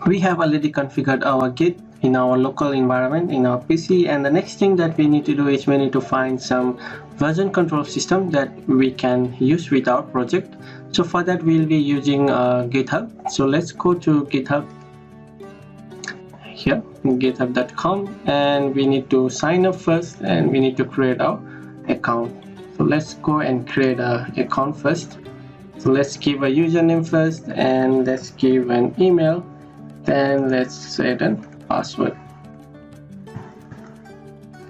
We have already configured our Git in our local environment in our PC, and the next thing that we need to do is we need to find some version control system that we can use with our project. So for that we'll be using GitHub. So let's go to GitHub here, github.com, and we need to sign up first and we need to create our account. So let's go and create an account first. So let's give a username first and let's give an email, then let's set a password.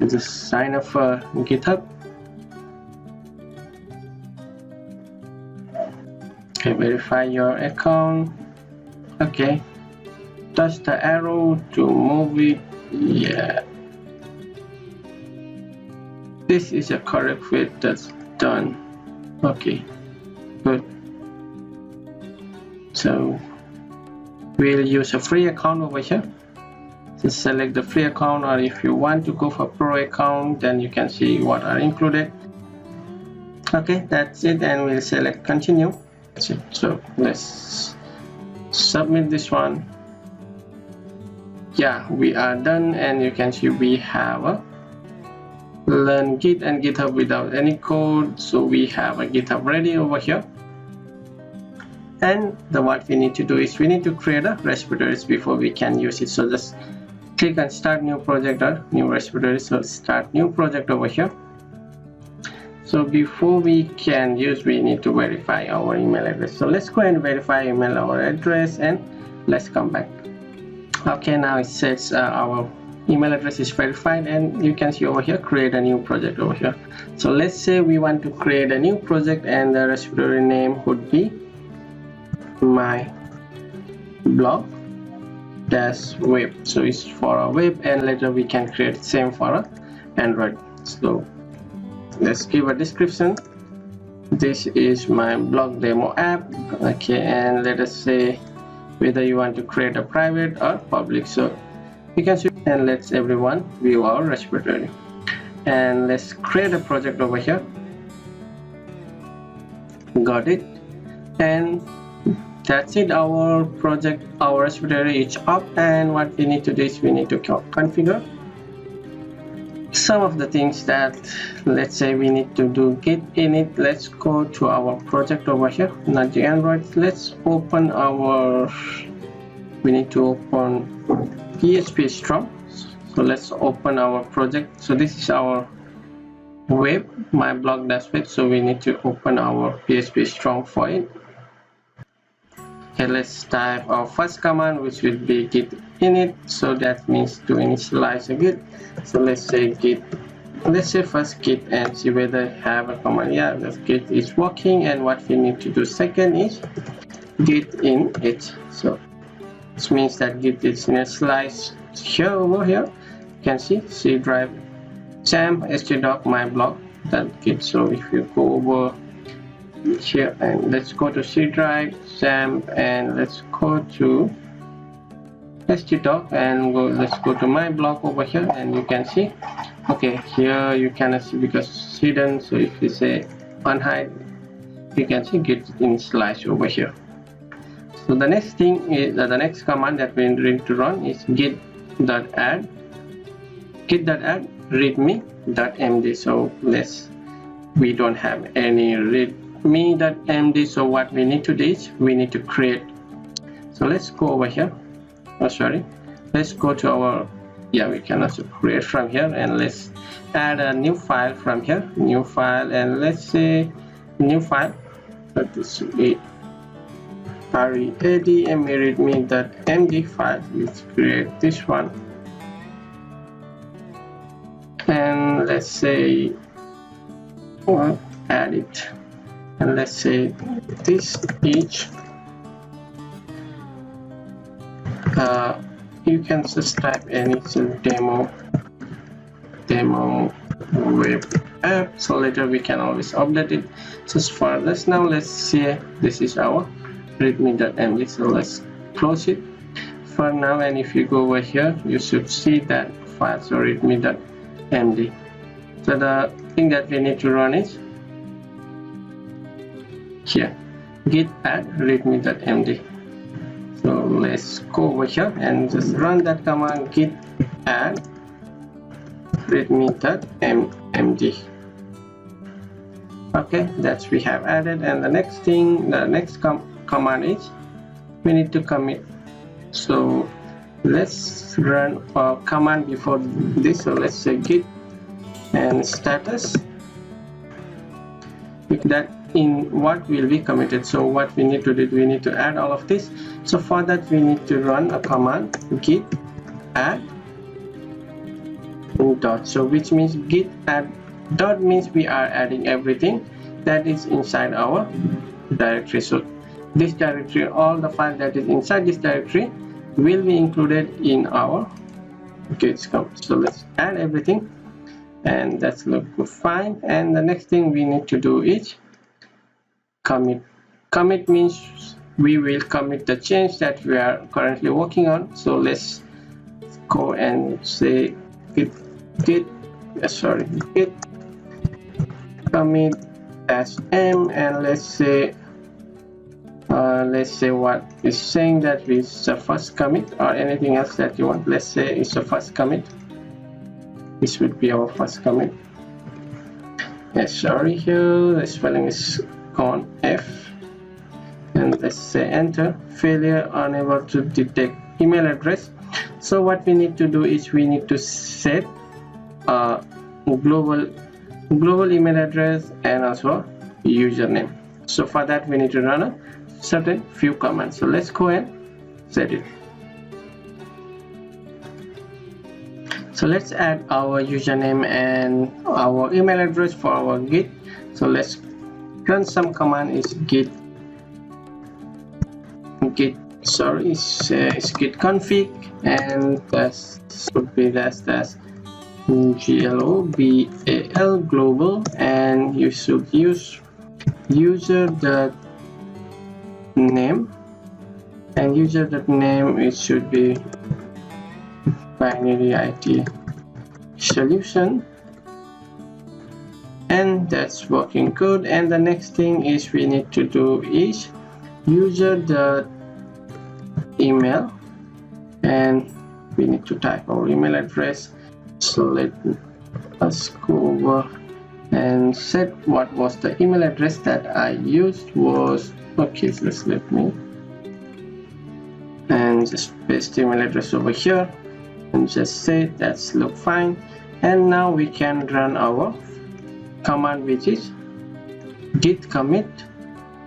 Just sign up for GitHub. Okay, verify your account. Okay, touch the arrow to move it. Yeah, this is a correct way. That's done. Okay, good. So we'll use a free account over here. Just select the free account, or if you want to go for pro account, then you can see what are included. Okay, that's it, and we'll select continue. That's it. So let's submit this one. Yeah, we are done, and you can see we have a learn Git and GitHub without any code. So we have a GitHub ready over here. And what we need to do is we need to create a repository before we can use it. So just click on start new project or new repository. So start new project over here. So before we can use, we need to verify our email address. So let's go and verify our address, and let's come back. Okay, now it says our email address is verified, and you can see over here create a new project over here. So let's say we want to create a new project, and the repository name would be my blog dash web. So it's for a web, and later we can create same for a Android. So let's give a description. This is my blog demo app. Okay, and let us say whether you want to create a private or public. So you can see, and let's everyone view our repository, and let's create a project over here. Got it. And that's it, our project, our repository is up, and what we need to do is we need to configure some of the things that, let's say we need to do git init. Let's go to our project over here, not the Android. Let's open our, we need to open PHP Strong. So let's open our project. So this is our web, my blog dash web. So we need to open our PHP Strong for it. Okay, let's type our first command, which will be git init. So that means to initialize a git. So let's say git, let's say first git and see whether I have a command. Yeah, the git is working, and what we need to do second is git init. So this means that git is initialized here. Over here you can see C drive XAMPP htdoc my blog that git. So if you go over here and let's go to C drive XAMPP, and let's go to htdoc and let's go to my blog over here, and you can see, okay, here you cannot see because it's hidden. So if you say unhide, you can see git initialized over here. So the next thing is the next command that we need to run is git.add readme.md. so we don't have any readme.md. so what we need to do is we need to create. So let's go over here. Let's go to our, yeah, we can also create from here, and let's add a new file from here, new file, and let's say new file. So this will be readme.md file. Let's create this one, and let's say, well, add it, and let's say this each. You can just type any demo web app. So later we can always update it. Just for this, now let's see, this is our readme.md. so let's close it for now, and if you go over here you should see that file, so readme.md. so the thing that we need to run is here, git add readme.md. So let's go over here and just run that command, git add readme.md. okay, that's we have added. And the next thing, the next command is we need to commit. So let's run a command before this. So let's say git and status, with that in what will be committed. So what we need to do, we need to add all of this. So for that we need to run a command, git add dot. So which means git add dot means we are adding everything that is inside our directory. So this directory, all the file that is inside this directory will be included in our git commit. So let's add everything, and that's look fine. And the next thing we need to do is commit. Commit means we will commit the change that we are currently working on. So let's go and say git commit -m, and let's say what is saying that is the first commit, or anything else that you want. Let's say it's the first commit. This would be our first commit. Yes, sorry, here the spelling is on F, and let's say enter. Failure, unable to detect email address. So what we need to do is we need to set a global email address and also username. So for that we need to run a certain few commands. So let's go and set it. So let's add our username and our email address for our git. So let's run some command. Is git config, and that should be that's global, and you should use user.name, and user.name it should be binary IT solution, and that's working good. And the next thing is we need to do is user.email, and we need to type our email address. So let us go over and set what was the email address that I used was, okay, so let me and just paste the email address over here and just say that's look fine. And now we can run our command, which is git commit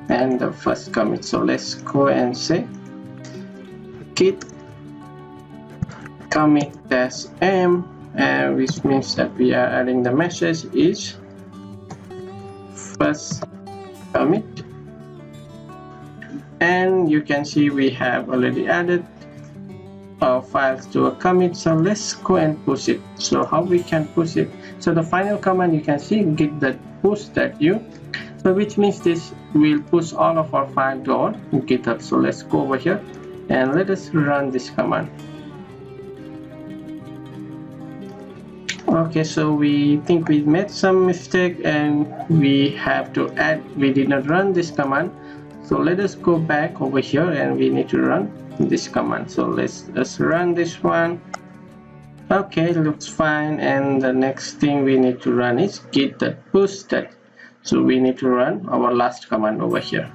and the first commit. So let's go and say git commit -m, which means that we are adding the message is first commit, and you can see we have already added our files to a commit. So let's go and push it. So how we can push it? So the final command, you can see git that push that you, so which means this will push all of our file to our GitHub. So let's go over here and let us run this command. Okay, so we think we made some mistake and we have to add, we did not run this command. So let us go back over here and we need to run this command. So let's run this one. Okay, looks fine. And the next thing we need to run is git that push that. So we need to run our last command over here,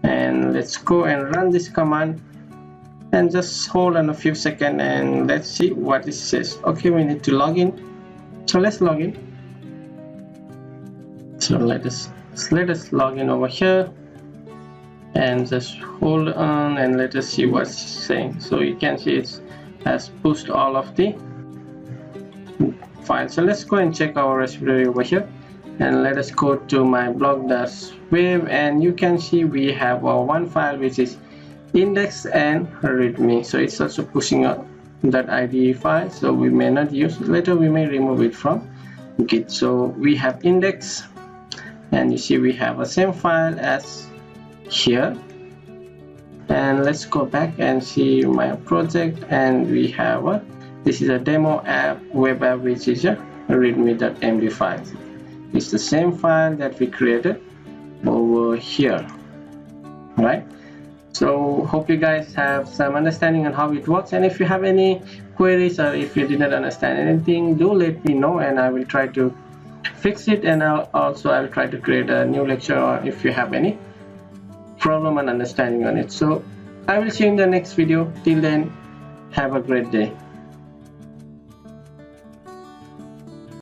and let's go and run this command and just hold on a few seconds and let's see what it says. Okay, we need to log in. So let's log in. So let us log in over here and just hold on and let us see what's saying. So you can see it has pushed all of the files. So let's go and check our repository over here, and let us go to my blog.web, and you can see we have our one file which is index and readme. So it's also pushing up that IDE file, so we may not use it. Later we may remove it from git. So we have index, and you see we have the same file as here. And let's go back and see my project, and we have this is a demo app, web app, which is a readme.md file. It's the same file that we created over here, right? So hope you guys have some understanding on how it works, and if you have any queries or if you did not understand anything, do let me know and I will try to fix it, and I'll try to create a new lecture or if you have any problem and understanding on it. So I will see you in the next video. Till then, have a great day.